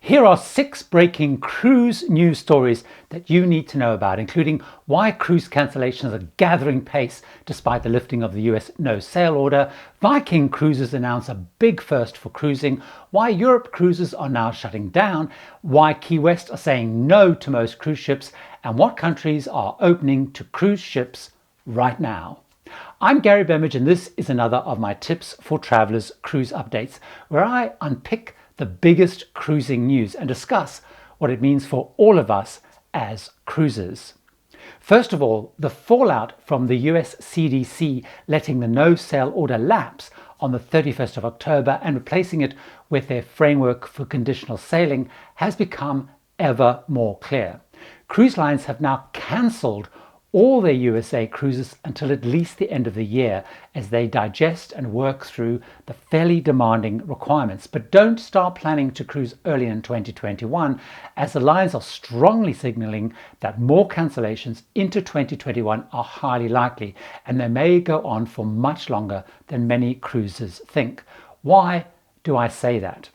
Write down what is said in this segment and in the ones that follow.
Here are 6 breaking cruise news stories that you need to know about, including why cruise cancellations are gathering pace despite the lifting of the US no-sail order, Viking Cruises announce a big first for cruising, why Europe cruises are now shutting down, why Key West are saying no to most cruise ships, and what countries are opening to cruise ships right now. I'm Gary Bemidge, and this is another of my tips for travelers cruise updates, where I unpick the biggest cruising news and discuss what it means for all of us as cruisers. First of all, the fallout from the US CDC letting the no-sail order lapse on the 31st of October and replacing it with their framework for conditional sailing has become ever more clear. Cruise lines have now cancelled all their USA cruises until at least the end of the year as they digest and work through the fairly demanding requirements. But don't start planning to cruise early in 2021, as the lines are strongly signaling that more cancellations into 2021 are highly likely, and they may go on for much longer than many cruisers think. Why do I say that?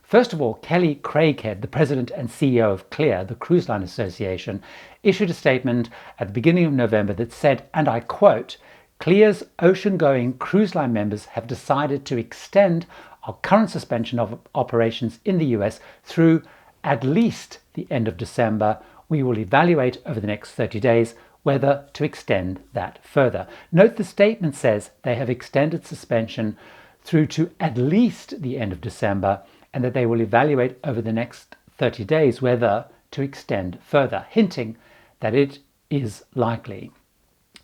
First of all, Kelly Craighead, the president and CEO of CLEAR, the Cruise Line Association, issued a statement at the beginning of November that said, and I quote, "CLEAR's ocean-going cruise line members have decided to extend our current suspension of operations in the US through at least the end of December. We will evaluate over the next 30 days whether to extend that further." Note the statement says they have extended suspension through to at least the end of December, and that they will evaluate over the next 30 days whether to extend further, hinting that it is likely.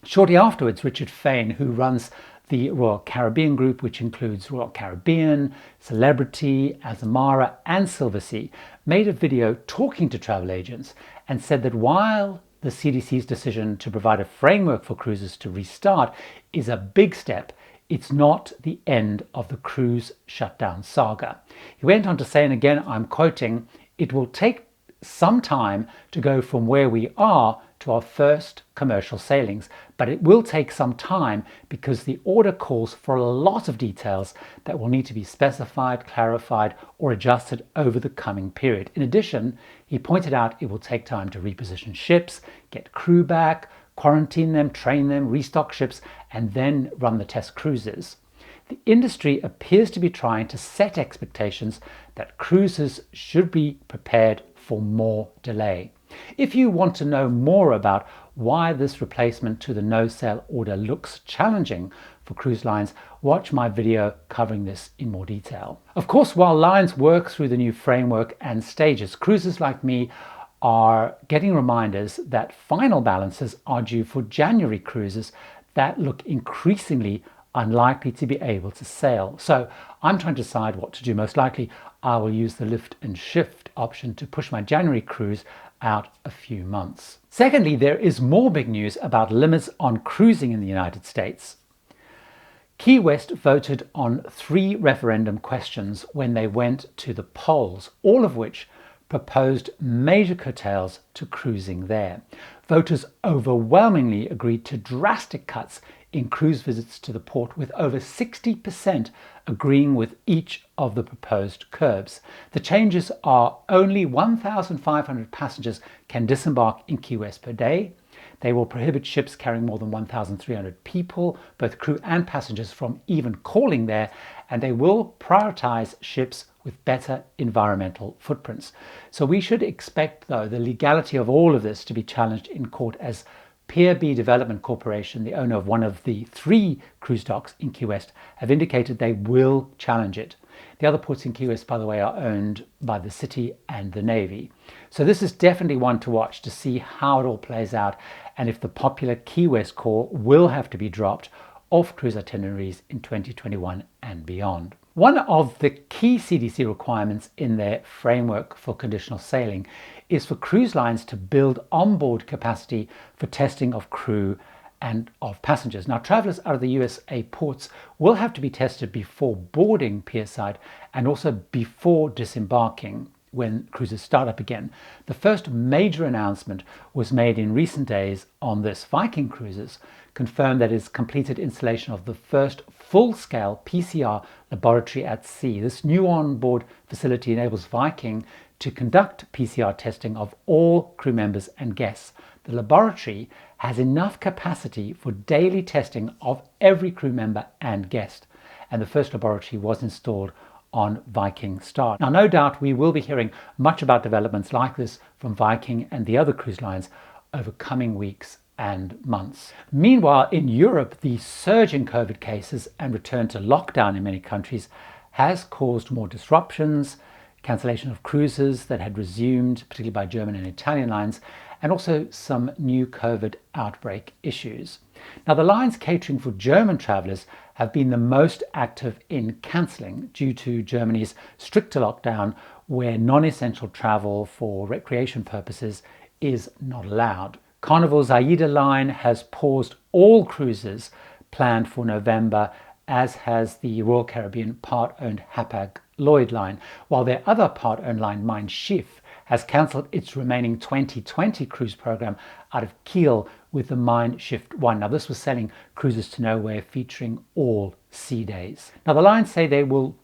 Shortly afterwards, Richard Fain, who runs the Royal Caribbean Group, which includes Royal Caribbean, Celebrity, Azamara and Silversea, made a video talking to travel agents and said that while the CDC's decision to provide a framework for cruises to restart is a big step, it's not the end of the cruise shutdown saga. He went on to say, and again I'm quoting, "It will take some time to go from where we are to our first commercial sailings, but it will take some time because the order calls for a lot of details that will need to be specified, clarified or adjusted over the coming period." In addition, he pointed out it will take time to reposition ships, get crew back, quarantine them, train them, restock ships, and then run the test cruises. The industry appears to be trying to set expectations that cruisers should be prepared for more delay. If you want to know more about why this replacement to the no-sail order looks challenging for cruise lines, watch my video covering this in more detail. Of course, while lines work through the new framework and stages, cruisers like me are getting reminders that final balances are due for January cruises that look increasingly unlikely to be able to sail. So I'm trying to decide what to do. Most likely I will use the lift and shift option to push my January cruise out a few months. Secondly, there is more big news about limits on cruising in the United States. Key West voted on 3 referendum questions when they went to the polls, all of which proposed major curtails to cruising there. Voters overwhelmingly agreed to drastic cuts in cruise visits to the port, with over 60% agreeing with each of the proposed curbs. The changes are only 1,500 passengers can disembark in Key West per day. They will prohibit ships carrying more than 1,300 people, both crew and passengers, from even calling there, and they will prioritize ships with better environmental footprints. So we should expect, though, the legality of all of this to be challenged in court, as Pier B Development Corporation, the owner of one of the 3 cruise docks in Key West, have indicated they will challenge it. The other ports in Key West, by the way, are owned by the city and the Navy. So this is definitely one to watch to see how it all plays out, and if the popular Key West core will have to be dropped off cruise itineraries in 2021 and beyond. One of the key CDC requirements in their framework for conditional sailing is for cruise lines to build onboard capacity for testing of crew and of passengers. Now, travelers out of the USA ports will have to be tested before boarding pierside and also before disembarking. when cruises start up again. The first major announcement was made in recent days on this. Viking Cruises confirmed that it's completed installation of the first full-scale PCR laboratory at sea. This new onboard facility enables Viking to conduct PCR testing of all crew members and guests. The laboratory has enough capacity for daily testing of every crew member and guest, and the first laboratory was installed on Viking Star. Now, no doubt we will be hearing much about developments like this from Viking and the other cruise lines over coming weeks and months. Meanwhile, in Europe, the surge in COVID cases and return to lockdown in many countries has caused more disruptions, cancellation of cruises that had resumed, particularly by German and Italian lines, and also some new COVID outbreak issues. Now, the lines catering for German travellers have been the most active in cancelling due to Germany's stricter lockdown, where non-essential travel for recreation purposes is not allowed. Carnival's AIDA line has paused all cruises planned for November, as has the Royal Caribbean part-owned Hapag-Lloyd line, while their other part-owned line, Mein Schiff, has cancelled its remaining 2020 cruise program out of Kiel with the Mein Schiff 1. Now, this was sailing cruises to nowhere featuring all sea days. Now, the lines say they will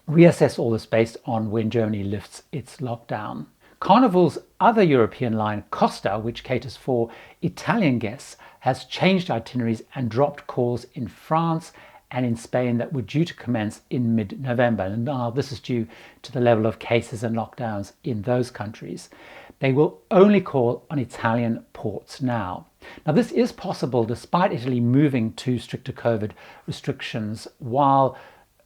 reassess all this based on when Germany lifts its lockdown. Carnival's other European line, Costa, which caters for Italian guests, has changed itineraries and dropped calls in France and in Spain that were due to commence in mid-November. And now this is due to the level of cases and lockdowns in those countries. They will only call on Italian ports now. Now, this is possible despite Italy moving to stricter COVID restrictions, while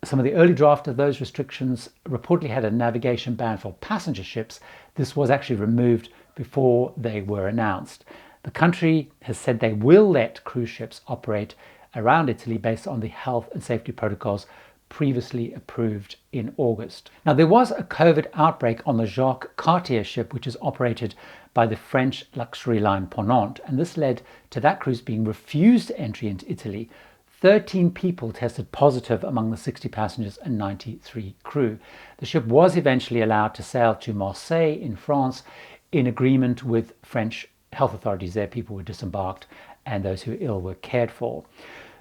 some of the early draft of those restrictions reportedly had a navigation ban for passenger ships. This was actually removed before they were announced. The country has said they will let cruise ships operate around Italy based on the health and safety protocols previously approved in August. Now, there was a COVID outbreak on the Jacques Cartier ship, which is operated by the French luxury line Ponant, and this led to that cruise being refused entry into Italy. 13 people tested positive among the 60 passengers and 93 crew. The ship was eventually allowed to sail to Marseille in France in agreement with French health authorities there. People were disembarked and those who were ill were cared for.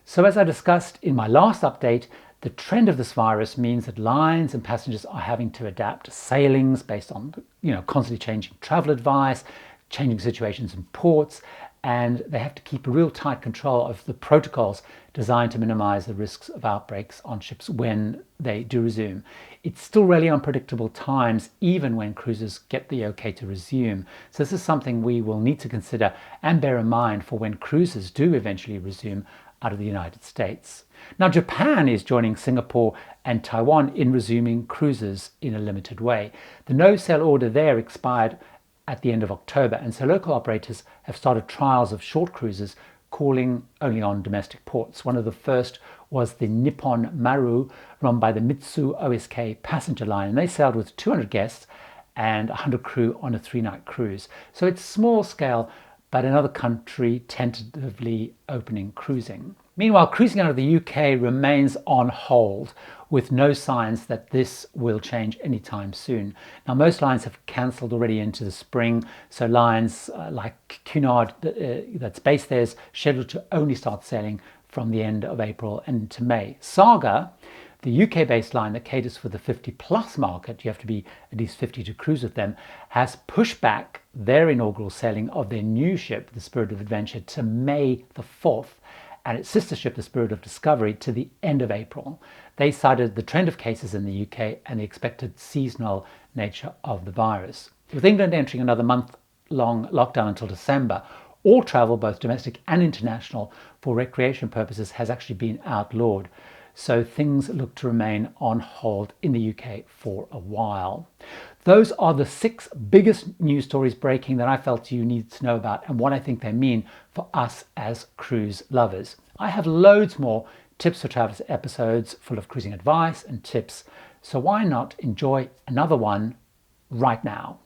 So, as I discussed in my last update, the trend of this virus means that lines and passengers are having to adapt sailings based on, constantly changing travel advice, changing situations in ports, and they have to keep a real tight control of the protocols designed to minimize the risks of outbreaks on ships when they do resume. It's still really unpredictable times, even when cruises get the okay to resume. So this is something we will need to consider and bear in mind for when cruises do eventually resume out of the United States. Now, Japan is joining Singapore and Taiwan in resuming cruises in a limited way. The no-sail order there expired at the end of October, and so local operators have started trials of short cruises calling only on domestic ports. One of the first was the Nippon Maru, run by the Mitsu OSK passenger line, and they sailed with 200 guests and 100 crew on a 3-night cruise. So it's small scale, but another country tentatively opening cruising. Meanwhile, cruising out of the UK remains on hold, with no signs that this will change anytime soon. Now, most lines have cancelled already into the spring, so lines like Cunard, that's based there, is scheduled to only start sailing from the end of April and into May. Saga, the UK-based line that caters for the 50-plus market, you have to be at least 50 to cruise with them, has pushed back their inaugural sailing of their new ship, the Spirit of Adventure, to May the 4th, and its sister ship, the Spirit of Discovery, to the end of April. They cited the trend of cases in the UK and the expected seasonal nature of the virus. With England entering another month-long lockdown until December, all travel, both domestic and international, for recreation purposes has actually been outlawed. So things look to remain on hold in the UK for a while. Those are the 6 biggest news stories breaking that I felt you needed to know about and what I think they mean for us as cruise lovers. I have loads more Tips for Travelers episodes full of cruising advice and tips, so why not enjoy another one right now?